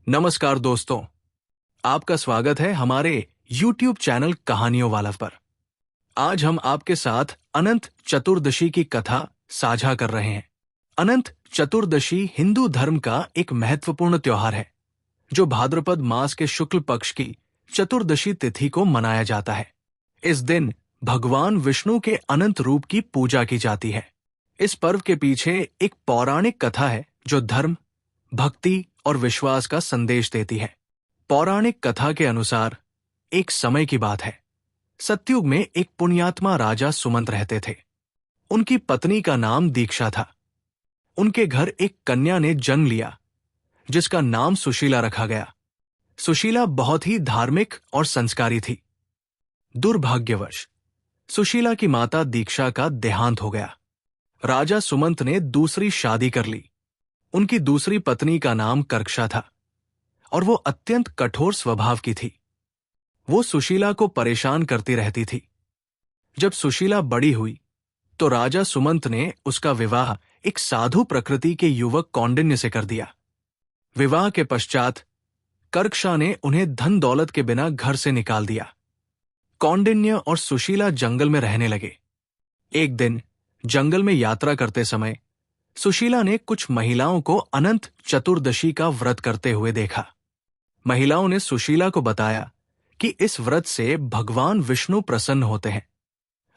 नमस्कार दोस्तों, आपका स्वागत है हमारे YouTube चैनल कहानियों वाला पर। आज हम आपके साथ अनंत चतुर्दशी की कथा साझा कर रहे हैं। अनंत चतुर्दशी हिंदू धर्म का एक महत्वपूर्ण त्योहार है जो भाद्रपद मास के शुक्ल पक्ष की चतुर्दशी तिथि को मनाया जाता है। इस दिन भगवान विष्णु के अनंत रूप की पूजा की जाती है। इस पर्व के पीछे एक पौराणिक कथा है जो धर्म, भक्ति और विश्वास का संदेश देती है। पौराणिक कथा के अनुसार एक समय की बात है। सतयुग में एक पुण्यात्मा राजा सुमंत रहते थे। उनकी पत्नी का नाम दीक्षा था। उनके घर एक कन्या ने जन्म लिया जिसका नाम सुशीला रखा गया। सुशीला बहुत ही धार्मिक और संस्कारी थी। दुर्भाग्यवश सुशीला की माता दीक्षा का देहांत हो गया। राजा सुमंत ने दूसरी शादी कर ली। उनकी दूसरी पत्नी का नाम कर्कशा था और वो अत्यंत कठोर स्वभाव की थी। वो सुशीला को परेशान करती रहती थी। जब सुशीला बड़ी हुई तो राजा सुमंत ने उसका विवाह एक साधु प्रकृति के युवक कौंडिन्य से कर दिया। विवाह के पश्चात कर्कशा ने उन्हें धन दौलत के बिना घर से निकाल दिया। कौंडिन्य और सुशीला जंगल में रहने लगे। एक दिन जंगल में यात्रा करते समय सुशीला ने कुछ महिलाओं को अनंत चतुर्दशी का व्रत करते हुए देखा। महिलाओं ने सुशीला को बताया कि इस व्रत से भगवान विष्णु प्रसन्न होते हैं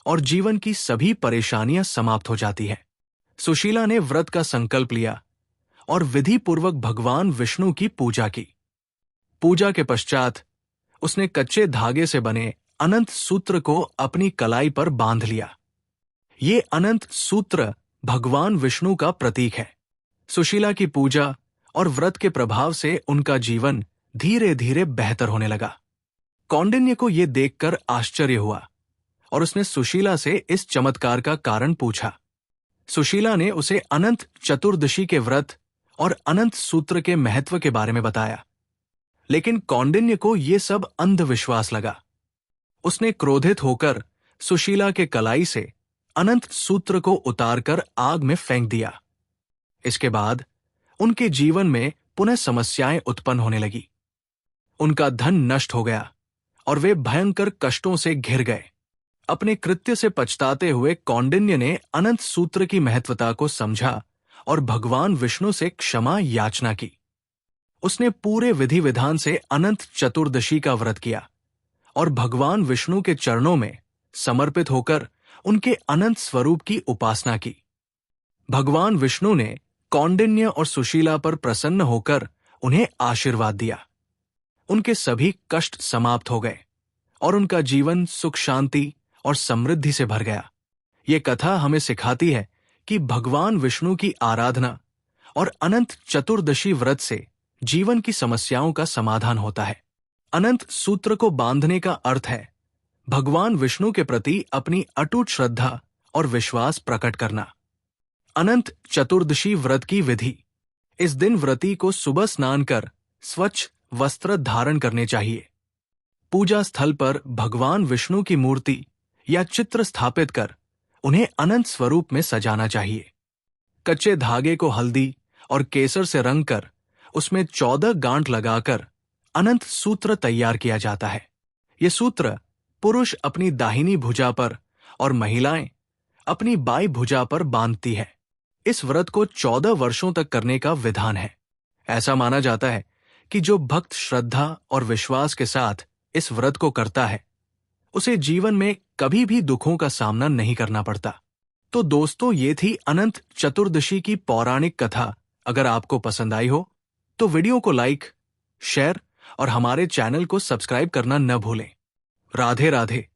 और जीवन की सभी परेशानियां समाप्त हो जाती है। सुशीला ने व्रत का संकल्प लिया और विधि पूर्वक भगवान विष्णु की पूजा की। पूजा के पश्चात उसने कच्चे धागे से बने अनंत सूत्र को अपनी कलाई पर बांध लिया। ये अनंत सूत्र भगवान विष्णु का प्रतीक है। सुशीला की पूजा और व्रत के प्रभाव से उनका जीवन धीरे धीरे बेहतर होने लगा। कौंडिन्य को यह देखकर आश्चर्य हुआ और उसने सुशीला से इस चमत्कार का कारण पूछा। सुशीला ने उसे अनंत चतुर्दशी के व्रत और अनंत सूत्र के महत्व के बारे में बताया, लेकिन कौंडिन्य को यह सब अंधविश्वास लगा। उसने क्रोधित होकर सुशीला के कलाई से अनंत सूत्र को उतारकर आग में फेंक दिया। इसके बाद उनके जीवन में पुनः समस्याएं उत्पन्न होने लगी। उनका धन नष्ट हो गया और वे भयंकर कष्टों से घिर गए। अपने कृत्य से पछताते हुए कौंडिन्य ने अनंत सूत्र की महत्वता को समझा और भगवान विष्णु से क्षमा याचना की। उसने पूरे विधि विधान से अनंत चतुर्दशी का व्रत किया और भगवान विष्णु के चरणों में समर्पित होकर उनके अनंत स्वरूप की उपासना की। भगवान विष्णु ने कौंडिन्य और सुशीला पर प्रसन्न होकर उन्हें आशीर्वाद दिया। उनके सभी कष्ट समाप्त हो गए और उनका जीवन सुख शांति और समृद्धि से भर गया। ये कथा हमें सिखाती है कि भगवान विष्णु की आराधना और अनंत चतुर्दशी व्रत से जीवन की समस्याओं का समाधान होता है। अनंत सूत्र को बांधने का अर्थ है भगवान विष्णु के प्रति अपनी अटूट श्रद्धा और विश्वास प्रकट करना। अनंत चतुर्दशी व्रत की विधि। इस दिन व्रती को सुबह स्नान कर स्वच्छ वस्त्र धारण करने चाहिए। पूजा स्थल पर भगवान विष्णु की मूर्ति या चित्र स्थापित कर उन्हें अनंत स्वरूप में सजाना चाहिए। कच्चे धागे को हल्दी और केसर से रंग कर उसमें 14 गांठ लगाकर अनंत सूत्र तैयार किया जाता है। ये सूत्र पुरुष अपनी दाहिनी भुजा पर और महिलाएं अपनी बाईं भुजा पर बांधती है। इस व्रत को 14 वर्षों तक करने का विधान है। ऐसा माना जाता है कि जो भक्त श्रद्धा और विश्वास के साथ इस व्रत को करता है उसे जीवन में कभी भी दुखों का सामना नहीं करना पड़ता। तो दोस्तों, ये थी अनंत चतुर्दशी की पौराणिक कथा। अगर आपको पसंद आई हो तो वीडियो को लाइक, शेयर और हमारे चैनल को सब्सक्राइब करना न भूलें। राधे राधे।